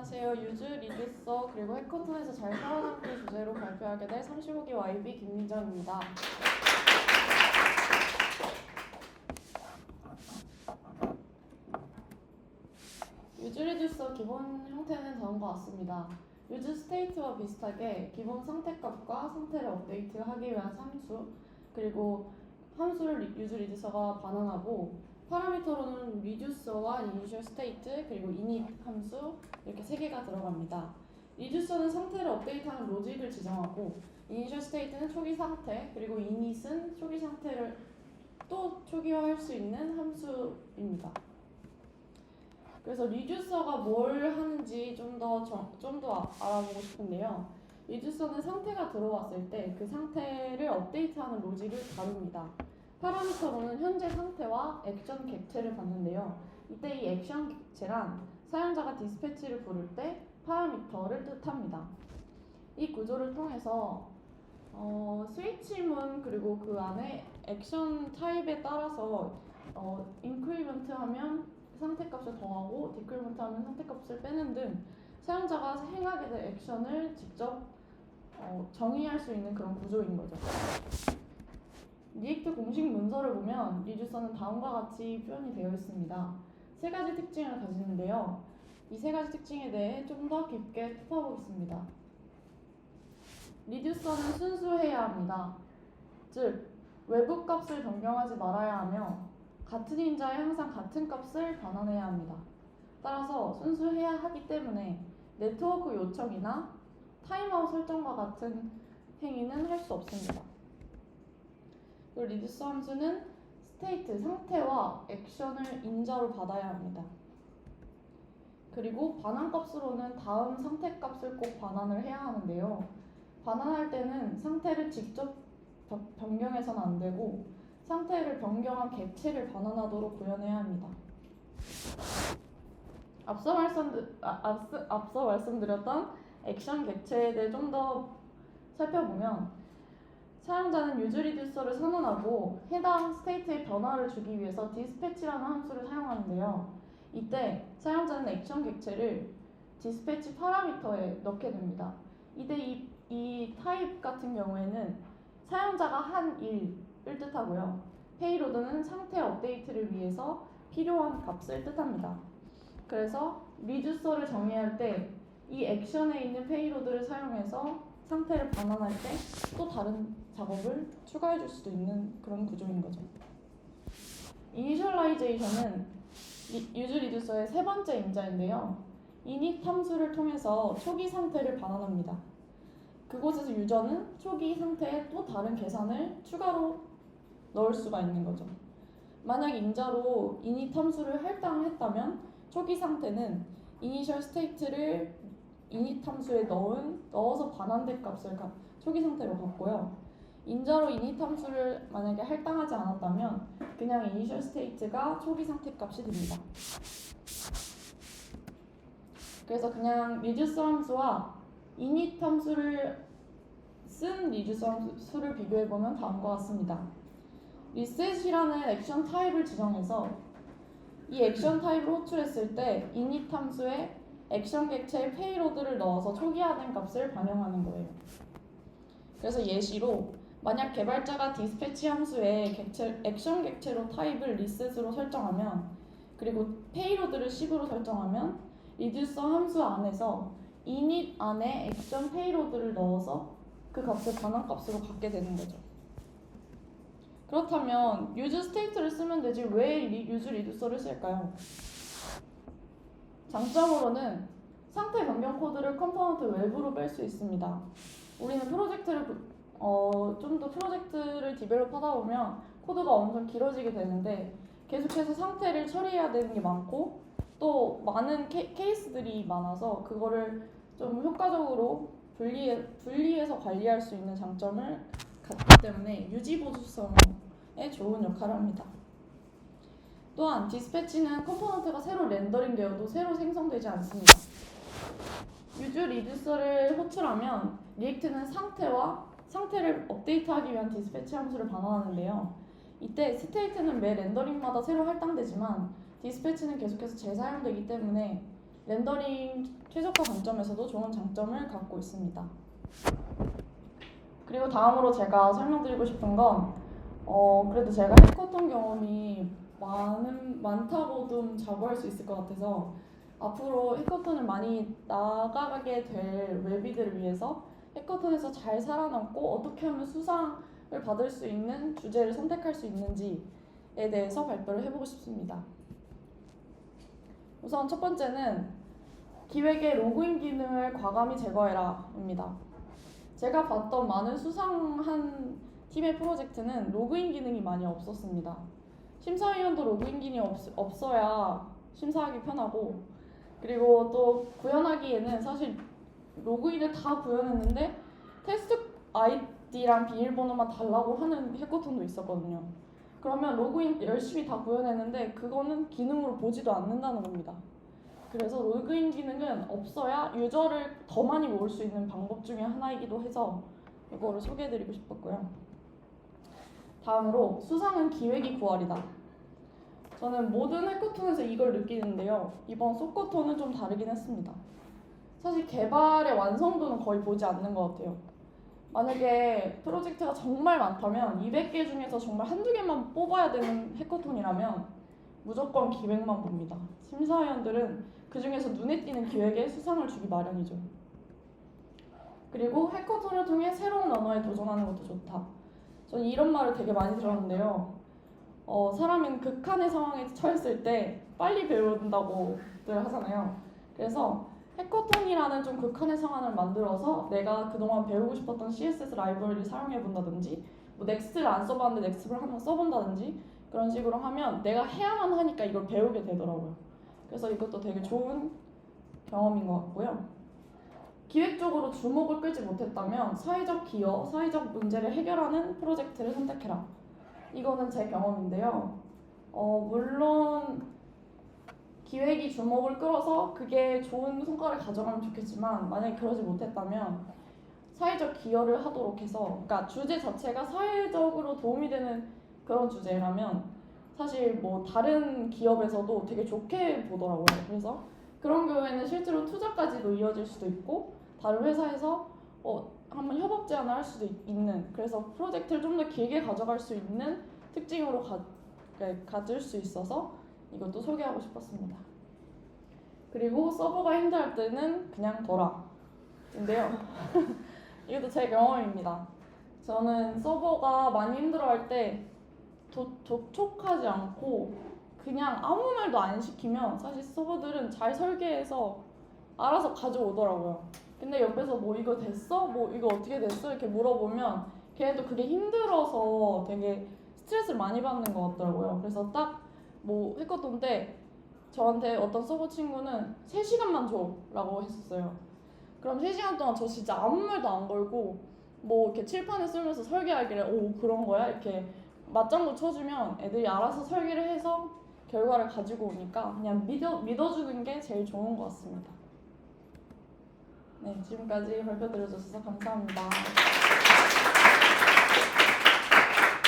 안녕하세요. 유즈, 리듀서, 그리고 해커톤에서 잘 살아남기 주제로 발표하게 될 35기 YB 김민정입니다. 유즈 리듀서 기본 형태는 다음과 같습니다. 유즈 스테이트와 비슷하게 기본 상태값과 상태를 업데이트하기 위한 함수, 그리고 함수를 유즈 리듀서가 반환하고 파라미터로는 리듀서와 이니셜 스테이트 그리고 init 함수 이렇게 세 개가 들어갑니다. 리듀서는 상태를 업데이트하는 로직을 지정하고 이니셜 스테이트는 초기 상태 그리고 init은 초기 상태를 또 초기화할 수 있는 함수입니다. 그래서 리듀서가 뭘 하는지 좀 더 알아보고 싶은데요. 리듀서는 상태가 들어왔을 때 그 상태를 업데이트하는 로직을 다룹니다. 파라미터로는 현재 상태와 액션 객체를 받는데요. 이때 이 액션 객체란 사용자가 디스패치를 부를 때 파라미터를 뜻합니다. 이 구조를 통해서 스위치문 그리고 그 안에 액션 타입에 따라서 인크리먼트 하면 상태값을 더하고 디크리먼트 하면 상태값을 빼는 등 사용자가 행하게 될 액션을 직접 정의할 수 있는 그런 구조인 거죠. 리액트 공식 문서를 보면 리듀서는 다음과 같이 표현이 되어 있습니다. 세 가지 특징을 가지는데요. 이 세 가지 특징에 대해 좀 더 깊게 짚어보겠습니다. 리듀서는 순수해야 합니다. 즉, 외부 값을 변경하지 말아야 하며 같은 인자에 항상 같은 값을 반환해야 합니다. 따라서 순수해야 하기 때문에 네트워크 요청이나 타임아웃 설정과 같은 행위는 할 수 없습니다. 그리고 리듀서 함수는 스테이트, 상태와 액션을 인자로 받아야 합니다. 그리고 반환값으로는 다음 상태값을 꼭 반환을 해야 하는데요. 반환할 때는 상태를 직접 변경해서는 안 되고 상태를 변경한 객체를 반환하도록 구현해야 합니다. 앞서 말씀드렸던 액션 객체에 대해 좀 더 살펴보면 사용자는 유즈 리듀서를 선언하고 해당 스테이트의 변화를 주기 위해서 디스패치라는 함수를 사용하는데요. 이때 사용자는 액션 객체를 디스패치 파라미터에 넣게 됩니다. 이때 이 타입 같은 경우에는 사용자가 한 일을 뜻하고요. 페이로드는 상태 업데이트를 위해서 필요한 값을 뜻합니다. 그래서 리듀서를 정의할 때 이 액션에 있는 페이로드를 사용해서 상태를 반환할 때 또 다른 작업을 추가해 줄 수도 있는 그런 구조인 거죠. 이니셜라이제이션은 유즈 리듀서의 세 번째 임자인데요. init 함수를 통해서 초기 상태를 반환합니다. 그곳에서 유저는 초기 상태에 또 다른 계산을 추가로 넣을 수가 있는 거죠. 만약 인자로 init 함수를 할당했다면 초기 상태는 initial state를 init 함수에 넣어서 반환된 값을 초기 상태로 갖고요. 인자로 init 함수를 만약에 할당하지 않았다면 그냥 initial state가 초기 상태 값이 됩니다. 그래서 그냥 리듀서 함수와 init 함수를 쓴 리듀서 함수를 비교해보면 다음과 같습니다. reset이라는 액션 타입을 지정해서 이 액션 타입을 호출했을 때 init 함수에 액션 객체의 페이로드를 넣어서 초기화된 값을 반영하는 거예요. 그래서 예시로 만약 개발자가 디스패치 함수에 액션 객체로 타입을 reset으로 설정하면 그리고 페이로드를 10으로 설정하면 리듀서 함수 안에서 init 안에 액션 페이로드를 넣어서 그 값을 반환값으로 갖게 되는 거죠. 그렇다면 유즈 스테이트를 쓰면 되지 왜 유즈 리듀서를 쓸까요? 장점으로는 상태 변경 코드를 컴포넌트 외부로 뺄 수 있습니다. 우리는 프로젝트를 좀 더 프로젝트를 디벨롭하다 보면 코드가 엄청 길어지게 되는데 계속해서 상태를 처리해야 되는 게 많고 또 많은 케이스들이 많아서 그거를 좀 효과적으로 분리해서 관리할 수 있는 장점을 갖기 때문에 유지 보수성에 좋은 역할을 합니다. 또한 디스패치는 컴포넌트가 새로 렌더링 되어도 새로 생성되지 않습니다. 유즈 리듀서를 호출하면 리액트는 상태를 업데이트하기 위한 디스패치 함수를 반환하는데요. 이때 스테이트는 매 렌더링마다 새로 할당되지만 디스패치는 계속해서 재사용되기 때문에 렌더링 최적화 관점에서도 좋은 장점을 갖고 있습니다. 그리고 다음으로 제가 설명드리고 싶은 건 그래도 제가 해커톤 경험이 많다고 좀 자부할 수 있을 것 같아서 앞으로 해커톤을 많이 나가게 될 웹이들을 위해서 해커톤에서 잘 살아남고 어떻게 하면 수상을 받을 수 있는 주제를 선택할 수 있는지에 대해서 발표를 해보고 싶습니다. 우선 첫 번째는 기획의 로그인 기능을 과감히 제거해라입니다. 제가 봤던 많은 수상한 팀의 프로젝트는 로그인 기능이 많이 없었습니다. 심사위원도 로그인 기능이 없어야 심사하기 편하고, 그리고 또 구현하기에는 사실 로그인을 다 구현했는데 테스트 아이디랑 비밀번호만 달라고 하는 해커톤도 있었거든요. 그러면 로그인 열심히 다 구현했는데 그거는 기능으로 보지도 않는다는 겁니다. 그래서 로그인 기능은 없어야 유저를 더 많이 모을 수 있는 방법 중에 하나이기도 해서 이거를 소개해드리고 싶었고요. 다음으로 수상은 기획이 9할이다. 저는 모든 해커톤에서 이걸 느끼는데요. 이번 소커톤은 좀 다르긴 했습니다. 사실 개발의 완성도는 거의 보지 않는 것 같아요. 만약에 프로젝트가 정말 많다면 200개 중에서 정말 한두 개만 뽑아야 되는 해커톤이라면 무조건 기획만 봅니다. 심사위원들은 그 중에서 눈에 띄는 기획에 수상을 주기 마련이죠. 그리고 해커톤을 통해 새로운 언어에 도전하는 것도 좋다. 저는 이런 말을 되게 많이 들었는데요. 사람은 극한의 상황에 처했을 때 빨리 배운다고들 하잖아요. 그래서 해커톤이라는 좀 극한의 상황을 만들어서 내가 그동안 배우고 싶었던 CSS 라이브러리를 사용해본다든지 뭐 넥스트를 안 써봤는데 넥스트를 한번 써본다든지 그런 식으로 하면 내가 해야만 하니까 이걸 배우게 되더라고요. 그래서 이것도 되게 좋은 경험인 것 같고요. 기획적으로 주목을 끌지 못했다면 사회적 기여, 사회적 문제를 해결하는 프로젝트를 선택해라. 이거는 제 경험인데요. 물론 기획이 주목을 끌어서 그게 좋은 성과를 가져가면 좋겠지만 만약에 그러지 못했다면 사회적 기여를 하도록 해서, 그러니까 주제 자체가 사회적으로 도움이 되는 그런 주제라면 사실 뭐 다른 기업에서도 되게 좋게 보더라고요. 그래서 그런 경우에는 실제로 투자까지도 이어질 수도 있고 다른 회사에서 한번 협업 제안을 할 수도 있는, 그래서 프로젝트를 좀 더 길게 가져갈 수 있는 특징으로 가질 수 있어서 이것도 소개하고 싶었습니다. 그리고 서버가 힘들할 때는 그냥 둬라 인데요. 이것도 제 경험입니다. 저는 서버가 많이 힘들어할 때 접촉하지 않고 그냥 아무 말도 안 시키면 사실 서버들은 잘 설계해서 알아서 가져오더라고요. 근데 옆에서 뭐 이거 됐어? 뭐 이거 어떻게 됐어? 이렇게 물어보면 걔네도 그게 힘들어서 되게 스트레스를 많이 받는 것 같더라고요. 그래서 딱 뭐 해커톤 때 저한테 어떤 서버 친구는 3시간만 줘 라고 했었어요. 그럼 3시간 동안 저 진짜 아무 말도 안 걸고 뭐 이렇게 칠판에 쓰면서 설계하길래 오 그런 거야? 이렇게 맞장구 쳐주면 애들이 알아서 설계를 해서 결과를 가지고 오니까 그냥 믿어주는 게 제일 좋은 것 같습니다. 네, 지금까지 발표 들어주셔서 감사합니다.